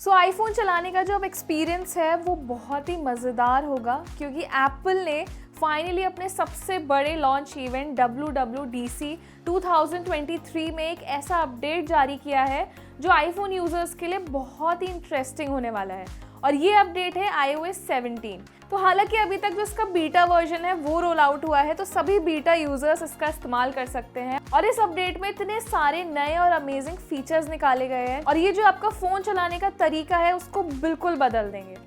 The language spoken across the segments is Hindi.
सो आईफोन चलाने का जो अब एक्सपीरियंस है वो बहुत ही मज़ेदार होगा, क्योंकि एप्पल ने फाइनली अपने सबसे बड़े लॉन्च इवेंट WWDC 2023 में एक ऐसा अपडेट जारी किया है जो आईफोन यूज़र्स के लिए बहुत ही इंटरेस्टिंग होने वाला है। और ये अपडेट है iOS 17। तो हालांकि अभी तक जो इसका बीटा वर्जन है वो रोल आउट हुआ है, तो सभी बीटा यूजर्स इसका इस्तेमाल कर सकते हैं। और इस अपडेट में इतने सारे नए और अमेजिंग फीचर्स निकाले गए हैं और ये जो आपका फ़ोन चलाने का तरीका है उसको बिल्कुल बदल देंगे।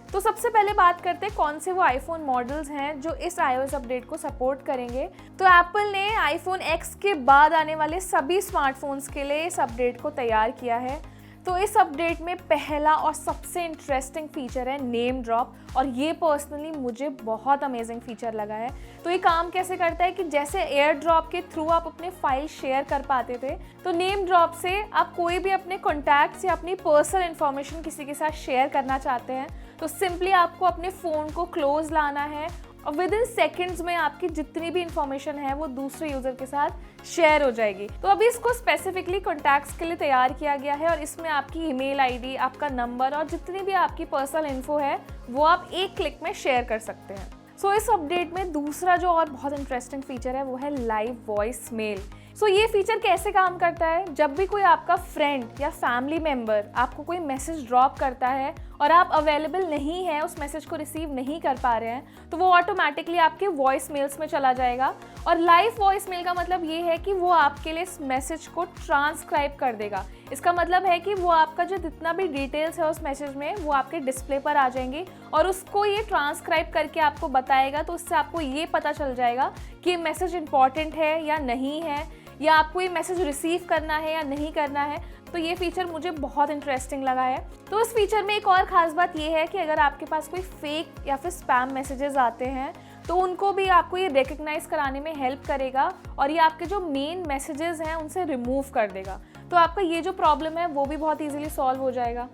तो सबसे पहले बात करते हैं कौन से वो आईफोन मॉडल्स हैं जो इस iOS अपडेट को सपोर्ट करेंगे। तो एप्पल ने आईफोन X के बाद आने वाले सभी स्मार्टफोन्स के लिए इस अपडेट को तैयार किया है। तो इस अपडेट में पहला और सबसे इंटरेस्टिंग फीचर है नेम ड्रॉप, और ये पर्सनली मुझे बहुत अमेजिंग फीचर लगा है। तो ये काम कैसे करता है कि जैसे एयर ड्रॉप के थ्रू आप अपने फाइल शेयर कर पाते थे, तो नेम ड्रॉप से आप कोई भी अपने कॉन्टैक्ट्स या अपनी पर्सनल इन्फॉर्मेशन किसी के साथ शेयर करना चाहते हैं तो सिंपली आपको अपने फ़ोन को क्लोज लाना है और विद इन सेकेंड्स में आपकी जितनी भी इंफॉर्मेशन है वो दूसरे यूज़र के साथ शेयर हो जाएगी। तो अभी इसको स्पेसिफिकली कॉन्टैक्ट्स के लिए तैयार किया गया है और इसमें आपकी ईमेल आईडी, आपका नंबर और जितनी भी आपकी पर्सनल इन्फो है वो आप एक क्लिक में शेयर कर सकते हैं। सो इस अपडेट में दूसरा जो और बहुत इंटरेस्टिंग फीचर है वो है लाइव वॉइस मेल। सो ये फीचर कैसे काम करता है, जब भी कोई आपका फ्रेंड या फैमिली मेम्बर आपको कोई मैसेज ड्रॉप करता है और आप अवेलेबल नहीं हैं, उस मैसेज को रिसीव नहीं कर पा रहे हैं, तो वो ऑटोमेटिकली आपके वॉइस मेल्स में चला जाएगा। और लाइव वॉइस मेल का मतलब ये है कि वो आपके लिए इस मैसेज को ट्रांसक्राइब कर देगा। इसका मतलब है कि वो आपका जो जितना भी डिटेल्स है उस मैसेज में वो आपके डिस्प्ले पर आ जाएंगे और उसको ये ट्रांसक्राइब करके आपको बताएगा। तो उससे आपको ये पता चल जाएगा कि ये मैसेज इंपॉर्टेंट है या नहीं है, या आपको ये मैसेज रिसीव करना है या नहीं करना है। तो ये फीचर मुझे बहुत इंटरेस्टिंग लगा है। तो इस फीचर में एक और ख़ास बात ये है कि अगर आपके पास कोई फेक या फिर स्पैम मैसेजेस आते हैं तो उनको भी आपको ये रिकग्नाइज़ कराने में हेल्प करेगा और ये आपके जो मेन मैसेजेस हैं उनसे रिमूव कर देगा। तो आपका ये जो प्रॉब्लम है वो भी बहुत ईजिली सॉल्व हो जाएगा।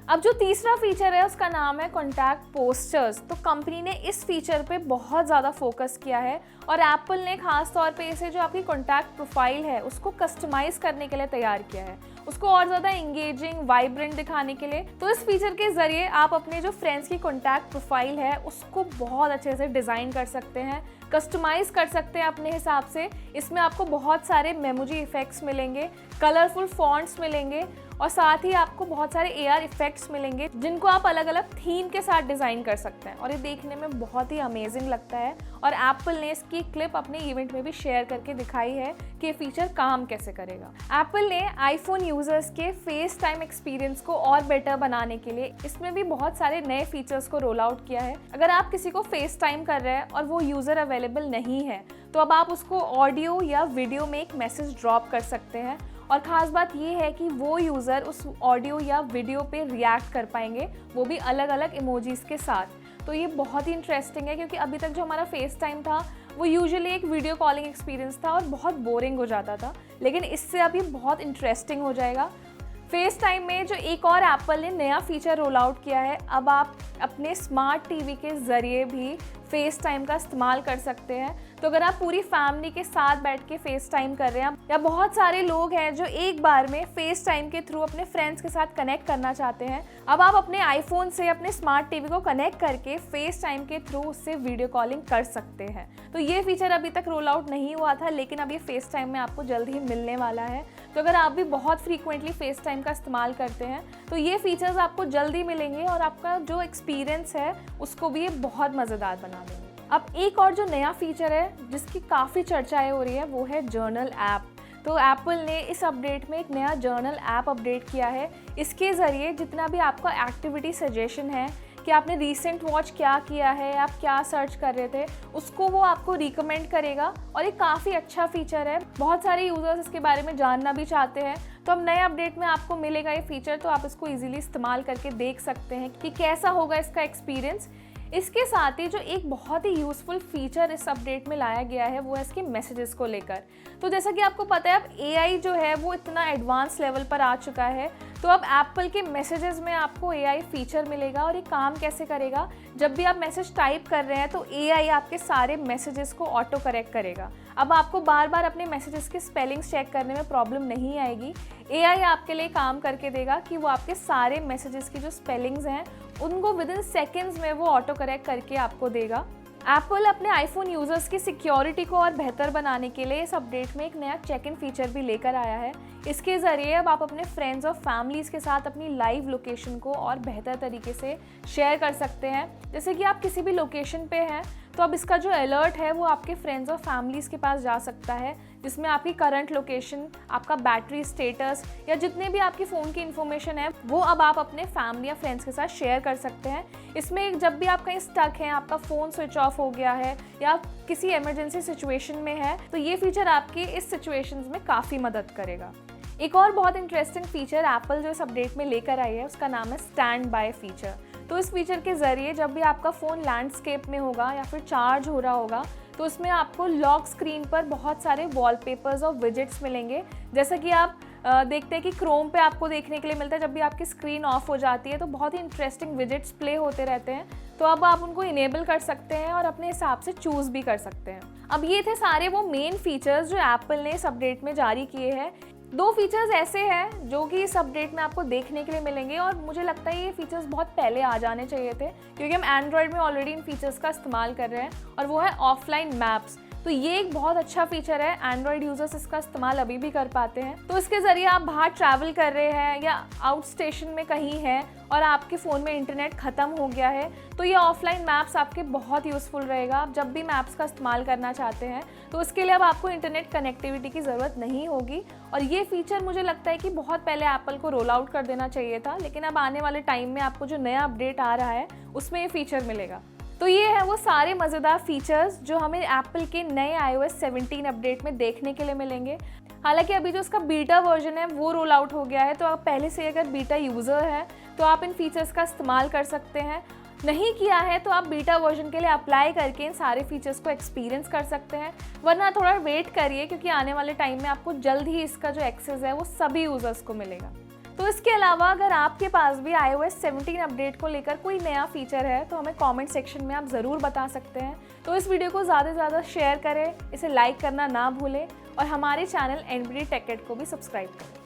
अब जो तीसरा फीचर है उसका नाम है कॉन्टैक्ट पोस्टर्स। तो कंपनी ने इस फीचर पे बहुत ज़्यादा फोकस किया है और एप्पल ने खास तौर पे इसे जो आपकी कॉन्टैक्ट प्रोफाइल है उसको कस्टमाइज़ करने के लिए तैयार किया है, उसको और ज़्यादा इंगेजिंग, वाइब्रेंट दिखाने के लिए। तो इस फीचर के ज़रिए आप अपने जो फ्रेंड्स की कॉन्टैक्ट प्रोफाइल है उसको बहुत अच्छे से डिज़ाइन कर सकते हैं, कस्टमाइज़ कर सकते हैं अपने हिसाब से। इसमें आपको बहुत सारे मेमोजी इफ़ेक्ट्स मिलेंगे, कलरफुल फॉन्ट्स मिलेंगे और साथ ही आपको बहुत सारे AR इफ़ेक्ट्स मिलेंगे जिनको आप अलग अलग थीम के साथ डिज़ाइन कर सकते हैं। और ये देखने में बहुत ही अमेजिंग लगता है और एप्पल ने इसकी क्लिप अपने इवेंट में भी शेयर करके दिखाई है कि ये फीचर काम कैसे करेगा। एप्पल ने आईफोन यूज़र्स के फेस टाइम एक्सपीरियंस को और बेटर बनाने के लिए इसमें भी बहुत सारे नए फीचर्स को रोल आउट किया है। अगर आप किसी को फेस टाइम कर रहे हैं और वो यूज़र अवेलेबल नहीं है तो अब आप उसको ऑडियो या वीडियो में एक मैसेज ड्रॉप कर सकते हैं। और ख़ास बात ये है कि वो यूज़र उस ऑडियो या वीडियो पे रिएक्ट कर पाएंगे, वो भी अलग अलग इमोजीज़ के साथ। तो ये बहुत ही इंटरेस्टिंग है क्योंकि अभी तक जो हमारा फेस टाइम था वो यूजुअली एक वीडियो कॉलिंग एक्सपीरियंस था और बहुत बोरिंग हो जाता था, लेकिन इससे अब ये बहुत इंटरेस्टिंग हो जाएगा। फेस टाइम में जो एक और एप्पल ने नया फीचर रोल आउट किया है, अब आप अपने स्मार्ट टीवी के ज़रिए भी फेस टाइम का इस्तेमाल कर सकते हैं। तो अगर आप पूरी फैमिली के साथ बैठ के फेस टाइम कर रहे हैं या बहुत सारे लोग हैं जो एक बार में फेस टाइम के थ्रू अपने फ्रेंड्स के साथ कनेक्ट करना चाहते हैं, अब आप अपने आईफोन से अपने स्मार्ट टीवी को कनेक्ट करके फेस टाइम के थ्रू उससे वीडियो कॉलिंग कर सकते हैं। तो ये फीचर अभी तक रोल आउट नहीं हुआ था, लेकिन अब ये फेस टाइम में आपको जल्द ही मिलने वाला है। तो अगर आप भी बहुत फ्रीक्वेंटली फेस टाइम का इस्तेमाल करते हैं तो ये फीचर्स आपको जल्दी मिलेंगे और आपका जो एक्सपीरियंस है उसको भी ये बहुत मज़ेदार बना देंगे। अब एक और जो नया फीचर है जिसकी काफ़ी चर्चाएं हो रही है वो है जर्नल ऐप। तो एप्पल ने इस अपडेट में एक नया जर्नल ऐप अपडेट किया है। इसके ज़रिए जितना भी आपका एक्टिविटी सजेशन है कि आपने रीसेंट वॉच क्या किया है, आप क्या सर्च कर रहे थे, उसको वो आपको रिकमेंड करेगा और ये काफ़ी अच्छा फीचर है। बहुत सारे यूज़र्स इसके बारे में जानना भी चाहते हैं, तो अब नए अपडेट में आपको मिलेगा ये फीचर, तो आप इसको ईजिली इस्तेमाल करके देख सकते हैं कि कैसा होगा इसका एक्सपीरियंस। इसके साथ ही जो एक बहुत ही यूज़फुल फीचर इस अपडेट में लाया गया है वो है इसके मैसेजेस को लेकर। तो जैसा कि आपको पता है अब AI जो है वो इतना एडवांस लेवल पर आ चुका है, तो अब एप्पल के मैसेजेस में आपको AI फीचर मिलेगा। और ये काम कैसे करेगा, जब भी आप मैसेज टाइप कर रहे हैं तो AI आपके सारे मैसेजेस को ऑटो करेक्ट करेगा। अब आपको बार बार अपने मैसेजेस के स्पेलिंग्स चेक करने में प्रॉब्लम नहीं आएगी। AI आपके लिए काम करके देगा कि वो आपके सारे मैसेजेस की जो स्पेलिंग्स हैं उनको विद इन सेकेंड्स में वो ऑटो करेक्ट करके आपको देगा। एप्पल अपने आईफोन यूज़र्स की सिक्योरिटी को और बेहतर बनाने के लिए इस अपडेट में एक नया चेक इन फीचर भी लेकर आया है। इसके ज़रिए अब आप अपने फ्रेंड्स और फैमिलीज़ के साथ अपनी लाइव लोकेशन को और बेहतर तरीके से शेयर कर सकते हैं। जैसे कि आप किसी भी लोकेशन पे हैं तो अब इसका जो अलर्ट है वो आपके फ्रेंड्स और फैमिलीज़ के पास जा सकता है, जिसमें आपकी करंट लोकेशन, आपका बैटरी स्टेटस या जितने भी आपकी फ़ोन की इन्फॉर्मेशन है वो अब आप अपने फैमिली या फ्रेंड्स के साथ शेयर कर सकते हैं। इसमें जब भी आप कहीं स्टक हैं, आपका फ़ोन स्विच ऑफ हो गया है या किसी इमरजेंसी सिचुएशन में है, तो ये फीचर आपकी इस सिचुएशंस में काफ़ी मदद करेगा। एक और बहुत इंटरेस्टिंग फीचर एप्पल जो इस अपडेट में लेकर आई है उसका नाम है स्टैंड बाय फीचर। तो इस फीचर के ज़रिए जब भी आपका फ़ोन लैंडस्केप में होगा या फिर चार्ज हो रहा होगा तो उसमें आपको लॉक स्क्रीन पर बहुत सारे वॉलपेपर्स और विजेट्स मिलेंगे। जैसा कि आप देखते हैं कि क्रोम पे आपको देखने के लिए मिलता है, जब भी आपकी स्क्रीन ऑफ हो जाती है तो बहुत ही इंटरेस्टिंग विजेट्स प्ले होते रहते हैं। तो अब आप उनको इनेबल कर सकते हैं और अपने हिसाब से चूज़ भी कर सकते हैं। अब ये थे सारे वो मेन फीचर्स जो एप्पल ने इस अपडेट में जारी किए हैं। 2 फीचर्स ऐसे हैं जो कि इस अपडेट में आपको देखने के लिए मिलेंगे और मुझे लगता है ये फीचर्स बहुत पहले आ जाने चाहिए थे, क्योंकि हम एंड्रॉयड में ऑलरेडी इन फीचर्स का इस्तेमाल कर रहे हैं और वो है ऑफलाइन मैप्स। तो ये एक बहुत अच्छा फीचर है, एंड्रॉयड यूजर्स इसका इस्तेमाल अभी भी कर पाते हैं। तो इसके ज़रिए आप बाहर ट्रैवल कर रहे हैं या आउट स्टेशन में कहीं हैं और आपके फ़ोन में इंटरनेट ख़त्म हो गया है तो ये ऑफलाइन मैप्स आपके बहुत यूज़फुल रहेगा। आप जब भी मैप्स का इस्तेमाल करना चाहते हैं तो उसके लिए अब आपको इंटरनेट कनेक्टिविटी की ज़रूरत नहीं होगी। और ये फीचर मुझे लगता है कि बहुत पहले एप्पल को रोल आउट कर देना चाहिए था, लेकिन अब आने वाले टाइम में आपको जो नया अपडेट आ रहा है उसमें ये फीचर मिलेगा। तो ये है वो सारे मज़ेदार फीचर्स जो हमें एप्पल के नए iOS 17 अपडेट में देखने के लिए मिलेंगे। हालांकि अभी जो उसका बीटा वर्जन है वो रोल आउट हो गया है, तो आप पहले से अगर बीटा यूज़र है तो आप इन फीचर्स का इस्तेमाल कर सकते हैं। नहीं किया है तो आप बीटा वर्जन के लिए अप्लाई करके इन सारे फीचर्स को एक्सपीरियंस कर सकते हैं, वरना थोड़ा वेट करिए क्योंकि आने वाले टाइम में आपको जल्द ही इसका जो एक्सेस है वो सभी यूज़र्स को मिलेगा। तो इसके अलावा अगर आपके पास भी iOS 17 अपडेट को लेकर कोई नया फीचर है तो हमें कमेंट सेक्शन में आप ज़रूर बता सकते हैं। तो इस वीडियो को ज़्यादा से ज़्यादा शेयर करें, इसे लाइक करना ना भूलें और हमारे चैनल NBD Tech Ed को भी सब्सक्राइब करें।